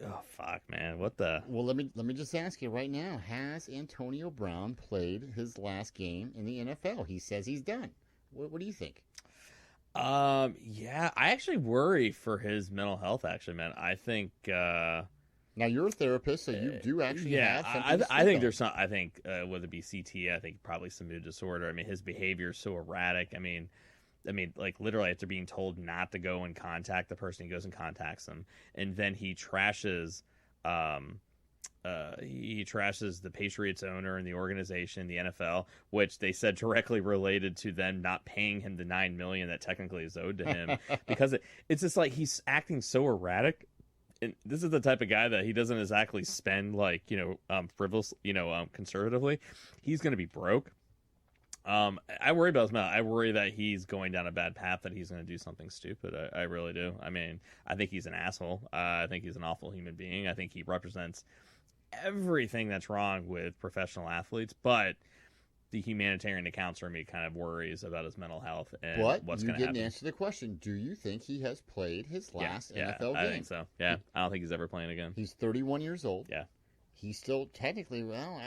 Oh fuck, man! What the? Well, let me just ask you right now: has Antonio Brown played his last game in the NFL? He says he's done. What do you think? Yeah, I actually worry for his mental health. Actually, man, I think. Now you're a therapist, so you do actually Yeah, have something to I speak think on. there's some. I think whether it be CT, I think probably some mood disorder. I mean, his behavior is so erratic. I mean, like literally after being told not to go and contact the person, he goes and contacts them, and then um, he trashes the Patriots owner and the organization, the NFL, which they said directly related to them not paying him the $9 million that technically is owed to him because it's just like he's acting so erratic. And this is the type of guy that he doesn't exactly spend like frivolous, conservatively. He's going to be broke. I worry about his mouth. I worry that he's going down a bad path, that he's going to do something stupid. I really do. I mean, I think he's an asshole. I think he's an awful human being. I think he represents everything that's wrong with professional athletes, but the humanitarian accounts for me kind of worries about his mental health and But what's you going to didn't happen. answer the question. Do you think he has played his Yeah, last yeah, NFL I think game? so. Yeah, I don't think he's ever playing again. He's 31 years old. Yeah, He's still technically, well,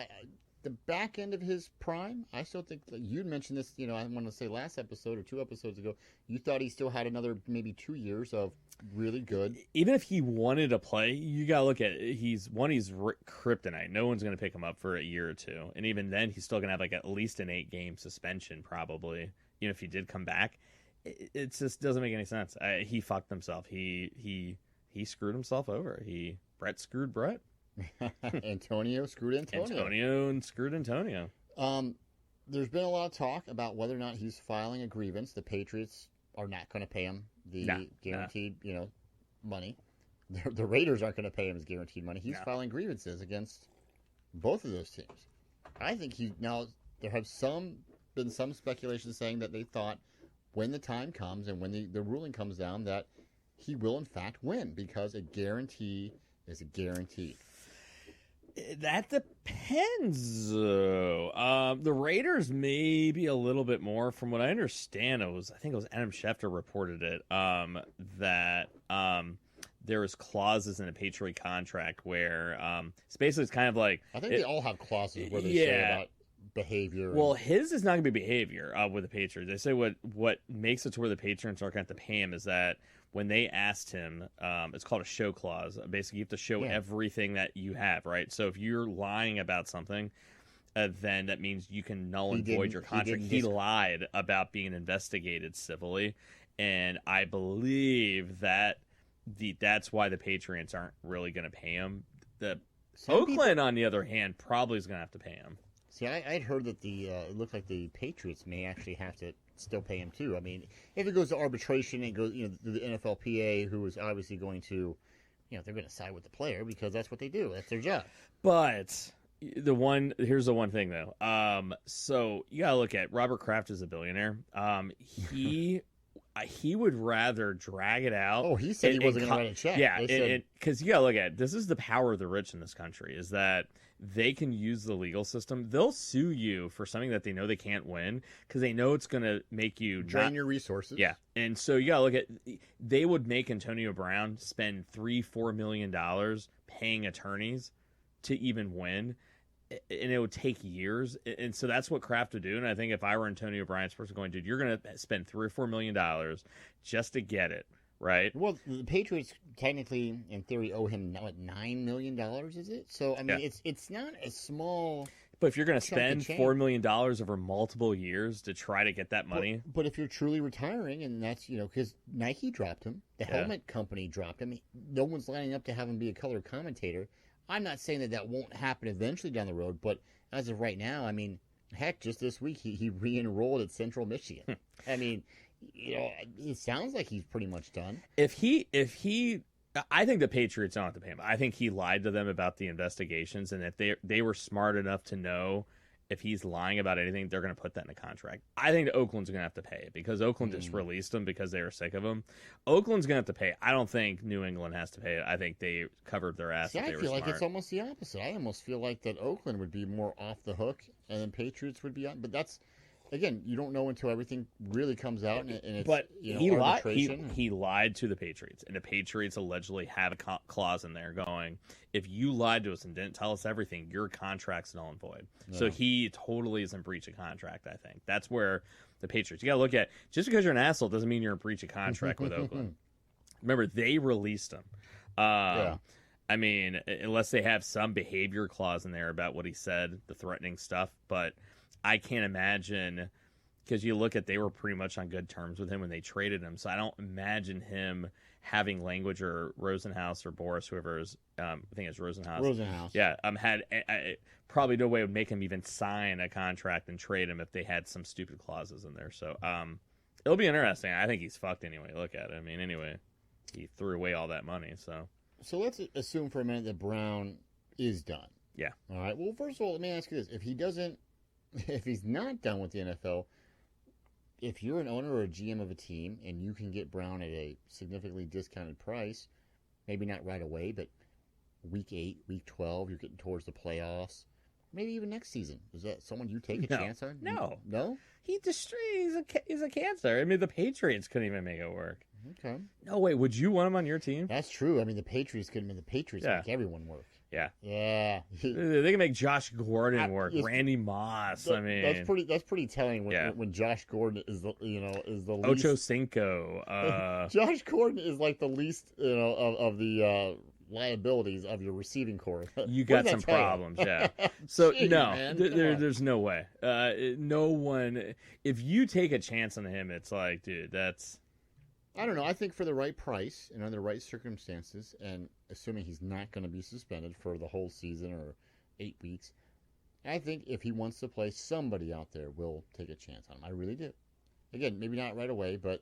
the back end of his prime. I still think that you'd mentioned this, I want to say last episode or 2 episodes ago, you thought he still had another maybe 2 years of really good. even if he wanted to play, you gotta look at it. He's kryptonite. No one's gonna pick him up for a year or two, and even then, he's still gonna have like at least an 8 game suspension, probably. Even if he did come back, it just doesn't make any sense. He fucked himself. He screwed himself over. Brett screwed Brett. Antonio screwed Antonio. Antonio and screwed Antonio. Um, there's been a lot of talk about whether or not he's filing a grievance. The Patriots are not going to pay him the Nah, guaranteed, money. The Raiders aren't going to pay him his guaranteed money. He's nah. filing grievances against both of those teams. I think there have been some speculation saying that they thought when the time comes and when the ruling comes down that he will in fact win because a guarantee is a guarantee. That depends. The Raiders maybe a little bit more. From what I understand, I think it was Adam Schefter reported it. That there was clauses in a Patriot contract where it's kind of like I think they all have clauses where they say yeah. about behavior. Well, his is not going to be behavior with the Patriots. They say what makes it to where the Patriots aren't going to have to pay him is that when they asked him, it's called a show clause. Basically, you have to show everything that you have, right? So if you're lying about something, then that means you can null and void your contract. He lied about being investigated civilly, and I believe that that's why the Patriots aren't really going to pay him. Oakland, on the other hand, probably is going to have to pay him. See, I'd heard that it looked like the Patriots may actually have to still pay him too. I mean, if it goes to arbitration and goes, to the NFLPA, who is obviously going to, they're going to side with the player because that's what they do. That's their job. But here's the one thing though. So you gotta look at Robert Kraft is a billionaire. He would rather drag it out. Oh, he said he wasn't going to write a check. Yeah, because you gotta look at it. This is the power of the rich in this country, is that they can use the legal system. They'll sue you for something that they know they can't win because they know it's going to make you drain your resources. Yeah, and so you gotta look at. They would make Antonio Brown spend $3-4 million paying attorneys to even win, and it would take years. And so that's what Kraft would do. And I think if I were Antonio Brown's person going, dude, you're going to spend $3 or $4 million just to get it, right? Well, the Patriots technically, in theory, owe him $9 million, is it? So, I mean, it's not a small. But if you're going to spend $4 million over multiple years to try to get that money. But if you're truly retiring, and that's, because Nike dropped him, the helmet company dropped him, no one's lining up to have him be a color commentator. I'm not saying that won't happen eventually down the road, but as of right now, I mean, heck, just this week he re-enrolled at Central Michigan. I mean, it sounds like he's pretty much done. If he, I think the Patriots don't have to pay him. I think he lied to them about the investigations, and if they were smart enough to know if he's lying about anything, they're going to put that in a contract. I think Oakland's going to have to pay it because Oakland just released him because they were sick of him. Oakland's going to have to pay it. I don't think New England has to pay it. I think they covered their ass. See, I feel like it's almost the opposite. I almost feel like that Oakland would be more off the hook, and then Patriots would be on. But that's again, you don't know until everything really comes out, and it's But he lied. arbitration. He lied to the Patriots, and the Patriots allegedly have a clause in there going, if you lied to us and didn't tell us everything, your contract's null and void. Yeah. So he totally is in breach of contract. I think that's where the Patriots. You got to look at, just because you're an asshole doesn't mean you're in breach of contract with Oakland. Remember, they released him. Yeah. I mean, unless they have some behavior clause in there about what he said, the threatening stuff, but I can't imagine, because you look at, they were pretty much on good terms with him when they traded him, so I don't imagine him having language, or Rosenhaus or Boris, whoever is, I think it's Rosenhaus. Yeah, had probably no way would make him even sign a contract and trade him if they had some stupid clauses in there. So it'll be interesting. I think he's fucked anyway. Look at it. I mean, anyway, he threw away all that money, so. So let's assume for a minute that Brown is done. Yeah. All right. Well, first of all, let me ask you this: if he's not done with the NFL, if you're an owner or a GM of a team and you can get Brown at a significantly discounted price, maybe not right away, but week 8, week 12, you're getting towards the playoffs, maybe even next season. Is that someone you take a chance on? No. No? He's a cancer. I mean, the Patriots couldn't even make it work. Okay. No way. Would you want him on your team? That's true. I mean, the Patriots couldn't make everyone work. Yeah. Yeah. They can make Josh Gordon work. Randy Moss. That's pretty telling when Josh Gordon is the least. Ocho Cinco. Josh Gordon is like the least of the liabilities of your receiving corps. You got some problems, yeah. So Jeez, no, man, there's no way. No one. If you take a chance on him, it's like, dude, that's. I don't know. I think for the right price and under the right circumstances, and assuming he's not going to be suspended for the whole season or 8 weeks, I think if he wants to play, somebody out there will take a chance on him. I really do. Again, maybe not right away, but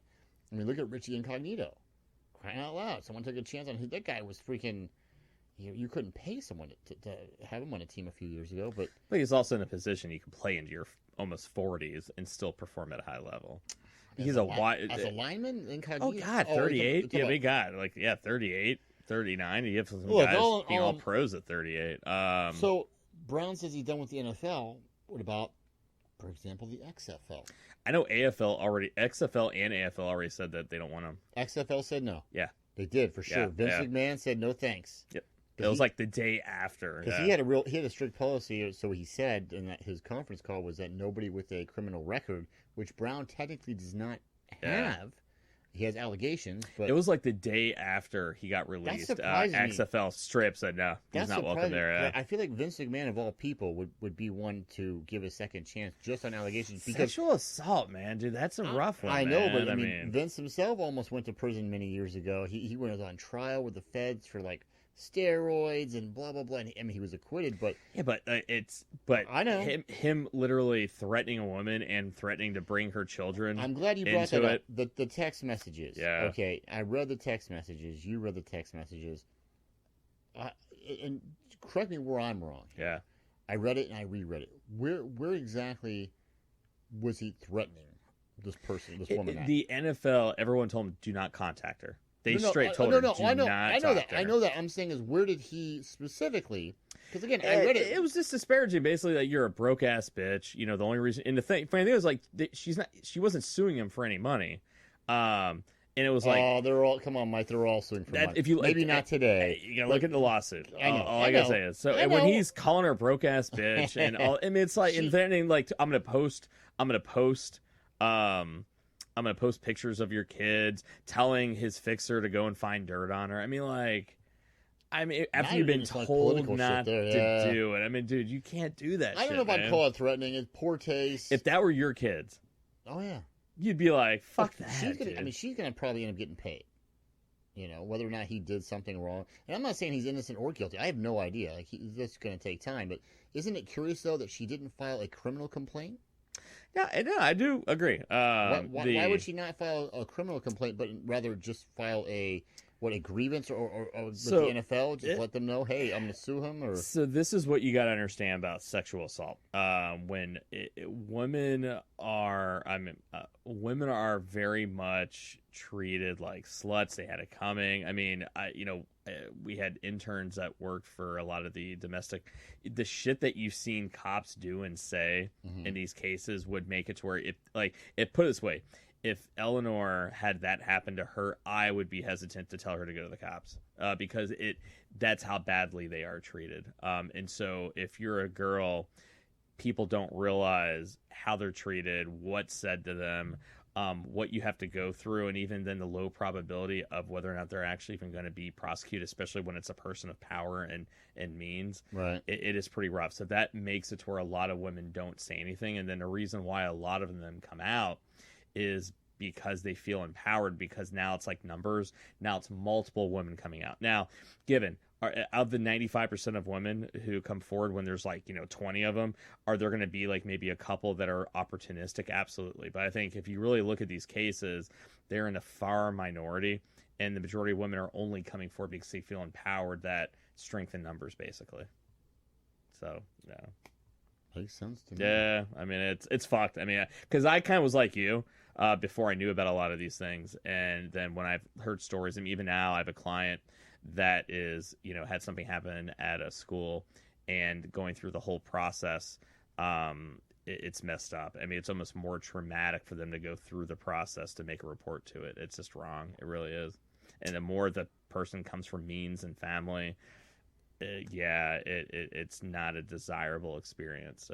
I mean, look at Richie Incognito. Crying out loud. Someone took a chance on him. That guy was freaking. You couldn't pay someone to have him on a team a few years ago, but he's also in a position you can play into your almost 40s and still perform at a high level. He's as a lineman. Incognito. Oh God, 38. Yeah, big guy. 38, 39. You have some guys being all pros at 38. So Brown says he's done with the NFL. What about, for example, the XFL? I know XFL and AFL already said that they don't want him. XFL said no. Yeah, they did for sure. Vince McMahon said no thanks. Yep. It was like the day after. Because he had a strict policy, so he said in his conference call was that nobody with a criminal record, which Brown technically does not have. He has allegations, but it was like the day after he got released. XFL strip said no, he's not welcome there. I feel like Vince McMahon of all people would be one to give a second chance just on allegations. Sexual assault, man, dude, that's a rough one. I know, but I mean, Vince himself almost went to prison many years ago. He went on trial with the feds for like steroids and blah blah blah. I mean, he was acquitted, but I know him literally threatening a woman and threatening to bring her children. I'm glad you brought that up. The text messages. Yeah. Okay, I read the text messages. You read the text messages. And correct me where I'm wrong. Yeah. I read it and I reread it. Where exactly was he threatening this person, this woman? The NFL, everyone told him, do not contact her. They straight told her, I know that. I'm saying is, where did he specifically? Because again, I read it. It was just disparaging, basically, that you're a broke ass bitch. You know, the only reason. And the funny thing was, like, she wasn't suing him for any money. And it was like, oh, they're all, come on, Mike, they're all suing for money. If you maybe not today. You gotta look at the lawsuit. All I gotta say is, so and when he's calling her broke ass bitch, and all, I mean, it's like, and then like, I'm gonna post pictures of your kids, telling his fixer to go and find dirt on her. I mean, after you've been told not to do it. I mean, dude, you can't do that. I don't know if I'd call it threatening. It's poor taste. If that were your kids, oh yeah, you'd be like, fuck that. She's gonna probably end up getting paid. You know, whether or not he did something wrong. And I'm not saying he's innocent or guilty. I have no idea. Like, that's going to take time. But isn't it curious though that she didn't file a criminal complaint? Yeah, no, I do agree. Why would she not file a criminal complaint, but rather just file a what, a grievance or with So the NFL? Just let them know, hey, I'm going to sue him? Or So this is what you got to understand about sexual assault. Women are, women are very much treated like sluts. They had it coming. I mean, we had interns that worked for a lot of the domestic. The shit that you've seen cops do and say in these cases would make it to where it put it this way. If Eleanor had that happen to her, I would be hesitant to tell her to go to the cops because that's how badly they are treated. And so if you're a girl, people don't realize how they're treated, what's said to them, what you have to go through, and even then the low probability of whether or not they're actually even going to be prosecuted, especially when it's a person of power and means. right. It is pretty rough. So that makes it to where a lot of women don't say anything. And then the reason why a lot of them come out is because they feel empowered, because now it's like numbers. Now it's multiple women coming out. Now, given of the 95% of women who come forward, when there's 20 of them, are there going to be maybe a couple that are opportunistic? Absolutely. But I think if you really look at these cases, they're in a far minority, and the majority of women are only coming forward because they feel empowered. That strength in numbers, basically. So, yeah. Makes sense to me. Yeah, I mean, it's fucked. I mean, because I kind of was like you before I knew about a lot of these things, and then when I've heard stories, and even now I have a client that is, had something happen at a school, and going through the whole process, it's messed up. I mean, it's almost more traumatic for them to go through the process to make a report to it. It's just wrong. It really is. And the more the person comes from means and family, it's not a desirable experience.